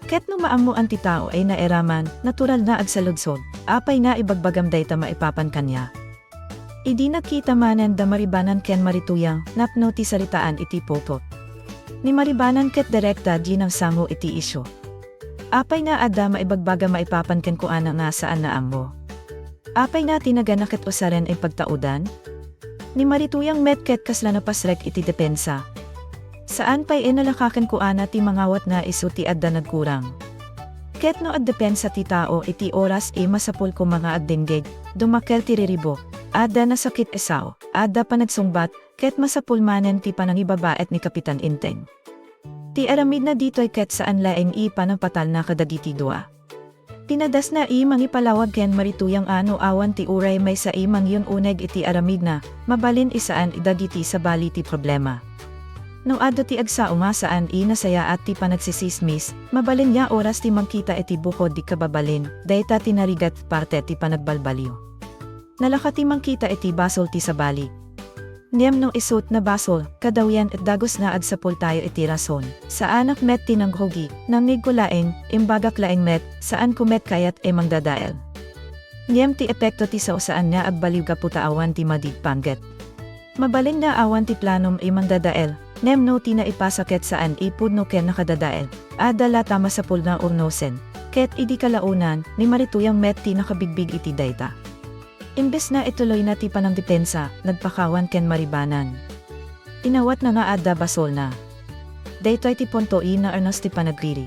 Ket no maamuan ti tao ay naeraman, natural na agsaludsod, apay na ibagbagam dayta maipapan kanya. Idi nakita manen da Maribanan ken Marituyang, napno ti saritaan iti potot. Ni Maribanan ket direkta di nang sango iti isyo. Apay na adda maibagbaga maipapan ken kuana nga saan na amo. Apay na tinaga ket usaren ay pagtaudan. Ni Marituyang met ket kasla na pasrek iti depensa. Saan pa'y inalakaken kuana ti mangawat na isu ti adda nagkurang. Ket no ad depensa ti tao iti oras masapul ko mga addinggeg, dumakel ti riribo, adda nasakit esaw, adda panagsungbat, ket masapul manen ti panangibabaet ni Kapitan Inteng. Ti aramid na dito'y ket saan laeng panapatal na kadagiti dua. Tinadas na mangipalawag ken Marituyang ano awan ti uray may sa mang yun uneg iti aramid na, mabalin isaan idagiti sa bali ti problema. No ado ti agsa umasaan nasaya at ti panagsisismis, mabalin niya oras ti magkita iti bukod di kababalin, dayta tinarigat parte ti panagbalbaliw. Nalaka ti magkita iti basol ti sabali. Niyam no isut na basol, kadawyan at dagos na agsapol tayo iti rason. Sa anak met tinanghogi, nangnig ko laeng, imbagak laeng met, saan ko met kayat mangdadael. Niyam ti epekto ti sao saan na agbaliw kaputa awan ti madigpangget. Mabalin na awan ti planom mangdadael. Nem no tina ipasaket saan ipudno ken nakadadael, adala tama sa pulna urnosen, ket idi kalaunan, ni Marituyang met ti nakabigbig iti dayta. Imbes na ituloy na ti panangdepensa, nagpakawan ken Maribanan. Inawat na nga adda basol na. Daytoy ti pontoy na arnos ti panagriri.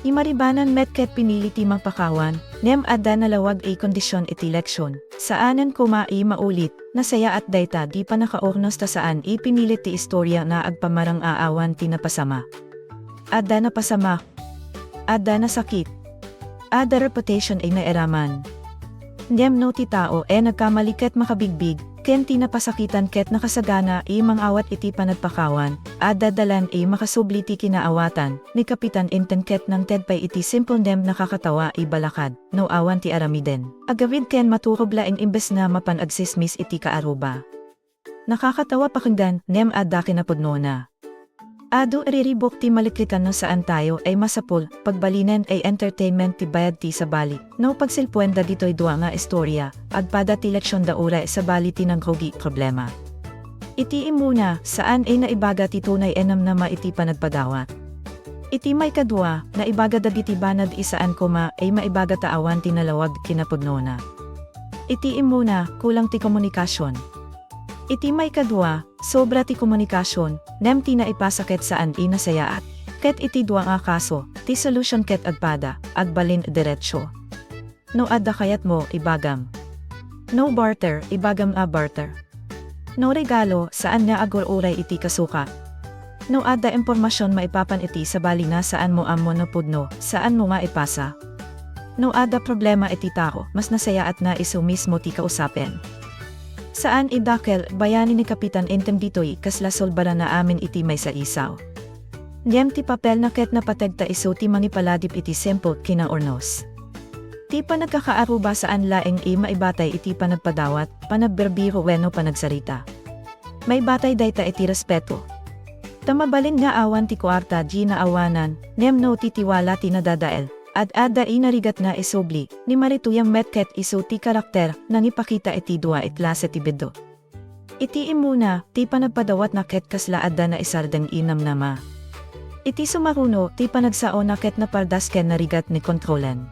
Ni Maribanan met ket pinili ti magpakawan, nem adda nalawag kondisyon iti leksyon, saanen maulit, nasaya at dayta di pa nakaornos ta saan pinilit ti istorya na agpamarang aawan ti napasama. Adda napasama. Adda nasakit. Adda reputation ay naeraman. Ndem no ti tao nagkamali ket makabigbig, ken ti napasakitan ket nakasagana mangawat iti panagpakawan, adda dalan makasubli ti kinaawatan, ni Kapitan Inteng ket nang tedpay iti simple nem nakakatawa balakad, no awan ti aramiden. Agawid ken maturob laeng imbes na mapanagsismis iti kaaruba. Nakakatawa pakinggan, nem adda kinapudno na. Ado riribok ti maliklikan no saan tayo masapul, pagbalinan entertainment ti bayad ti sabali. No pagsilpuenda dito'y dua nga istorya, agpada ti leksyon da ura sa bali ti nanghogi problema. Iti imuna, saan naibaga ti tunay enam na maiti panagpadawat. Iti may kadua, naibaga dagiti banad isaan maibaga taawan ti nalawag kinapudno na. Iti imuna, kulang ti komunikasyon. Iti may kadua, sobra ti komunikasyon, nem ti naipasaket saan nasayaat. Ket iti dua nga kaso, ti solusyon ket agpada, agbalin diretsyo. No adda kayat mo, ibagam. No barter, ibagam barter. No regalo, saan nga agur-uray iti kasuka. No adda impormasyon maipapan iti sa bali na saan mo ammo napudno, saan mo nga ipasa. No adda problema iti tao, mas nasayaat na isu mismo ti kausapen. Saan idakel, bayani ni Kapitan Inteng dito'y kasla solbara na amin iti may sa isaw. Ndiyam ti papel na ket napatagta iso ti mangipaladip iti simple kinaornos. Ti panagkakaaruba saan laeng maibatay iti panagpadawat, panagberbiro wenno panagsarita. May batay dayta iti respeto. Tamabalin nga awan ti kuarta di naawanan, nem no ti tiwala ti nadadael. At adda inarigat na isobli, ni Marituyang met ket iso ti karakter, nang ipakita iti dua klase ti bedo. Iti imuna, ti panagpadawat na ket kasla adda na isardeng inam nama. Iti sumaruno, ti panagsao na ket napardas ken narigat ni kontrolen.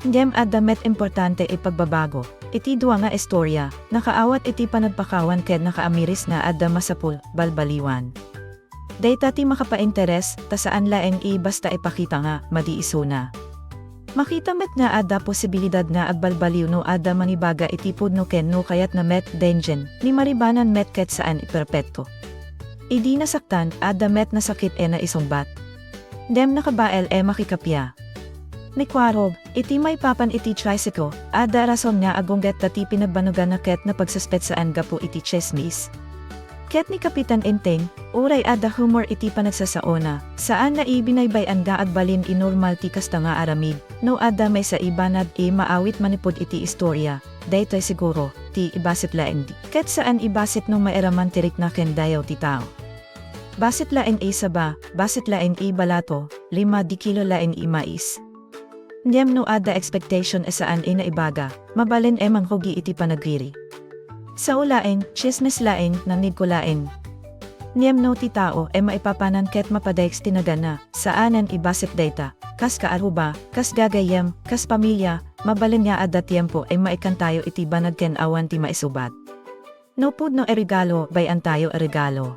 Ndem adda met importante pagbabago, iti dua nga istorya, nakaawat iti panagpakawan ket nakaamiris na adda masapul, balbaliwan. Dayta ti makapainteres, ta saan laeng basta ipakita nga, madiiso na. Makita met nga ada posibilidad na agbalbaliw no ada manibaga itipod no ken no kayat na met denjen, ni maribanan met ket saan iperpekto. Idi nasaktan, ada met na sakit na isumbat. Dem nakabael makikapya. Ni Quarog, iti may papan iti tricycle, ada rason nga agongget dati pinagbanugan na ket na pagsuspetsaan gapo iti chismis. Ket ni Kapitan Enteng, uray ada humor iti panagsasaona, saan na ibinaybayan ga agbalin inormal ti kasta nga aramid, no ada may sa ibanad maawit manipod iti istorya, daytoy siguro, ti ibasit laeng di. Ket saan ibasit no maeraman tirik na ken dayaw ti tao. Basit laeng saba, basit laeng balato, 5 di kilo laeng mais. Niyem no ada expectation saan naibaga, mabalin manghugi iti panagriri. Sa ulaeng, chismis laeng, nanig ko laeng. Niyem no ti tao maipapanan ket mapadayks tinagana, saanan ibasit data, kas kaaruba, kas gagayem, kas pamilya, mabalin niya ada tiempo maikan tayo iti banag ken awan ti maisubat. No pud no regalo, bayan tayo regalo.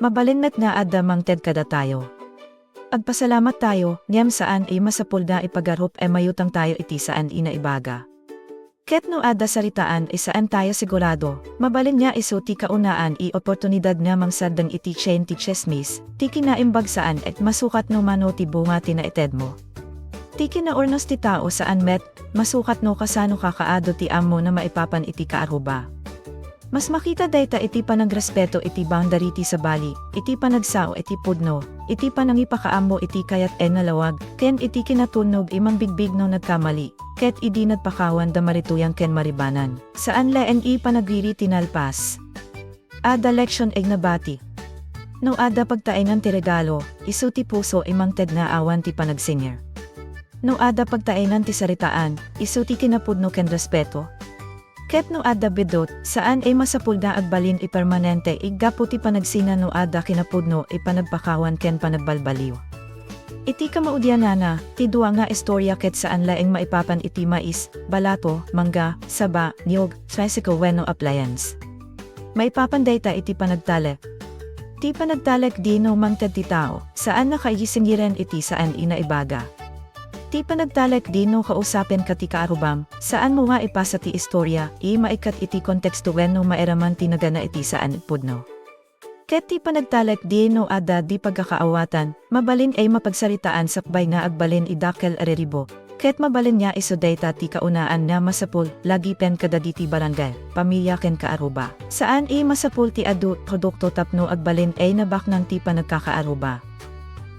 Mabalin met nga ada mang ted kada tayo. Agpasalamat tayo, niyem saan masapul na ipagarup mayutang tayo iti saan inaibaga. Ket no ada saritaan saan tayo sigurado, mabalin nga iso ti kaunaan oportunidad nga mangsadang iti chain ti chismis, ti kinaimbag saan masukat no mano ti bunga ti naited mo. Ti kinaornos ti tao saan met, masukat no kasano kakaado ti amo na maipapan iti kaaruba. Mas makita dayta iti panagrespeto iti boundary ti sabali, iti panagsao iti pudno, iti panangipakaamo iti kayat nalawag, ken iti kinatunog imang bigbig no nagkamali, ket idi nagpakawan da marituyang ken maribanan, saan laeng panagriri tinalpas. Ada leksyon nabati. No ada pagtainan ti regalo, isu ti puso imang ted nga awan ti panagsinger. No ada pagtainan ti saritaan, isu ti kinapudno ken respeto. Ket no ada bidot, saan masapul na agbalin permanente iggapo ti panagsina no ada kinapudno panagpakawan ken panagbalbaliw. Iti kamaudyanana, ti dua nga istorya ket saan laeng maipapan iti mais, balato, mangga, saba, niyog, tricycle wenno appliance. Maipapan dayta iti panagtalek. Ti panagtalek di no mangted ti tao, saan nakaisingiren iti saan inaibaga. Ti panagtalek di no kausapin ka ti kaarubam, saan mo nga ipasa ti istorya, maikat iti konteksto wenno maeraman ti nagana iti saan ipudno. Ket ti panagtalek di no ada di pagkakaawatan, mabalin mapagsaritaan sakbay nga agbalin idakel areribo, ket mabalin niya iso dayta ti kaunaan na masapul, lagi pen kadagiti barangay, pamilya ken kaaruba. Saan masapul ti adu produkto tapno agbalin nabak ng ti panagkakaaruba.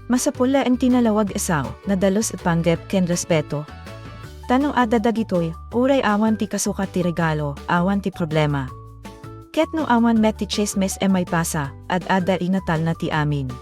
Masapula ang tinalawag esaw, na dalos ipanggep ken respeto. Tanong ada dagitoy, uray awan ti kasukat ti regalo, awan ti problema. Ket no awan met ti chismes may pasa, ad ada inatal na ti amin.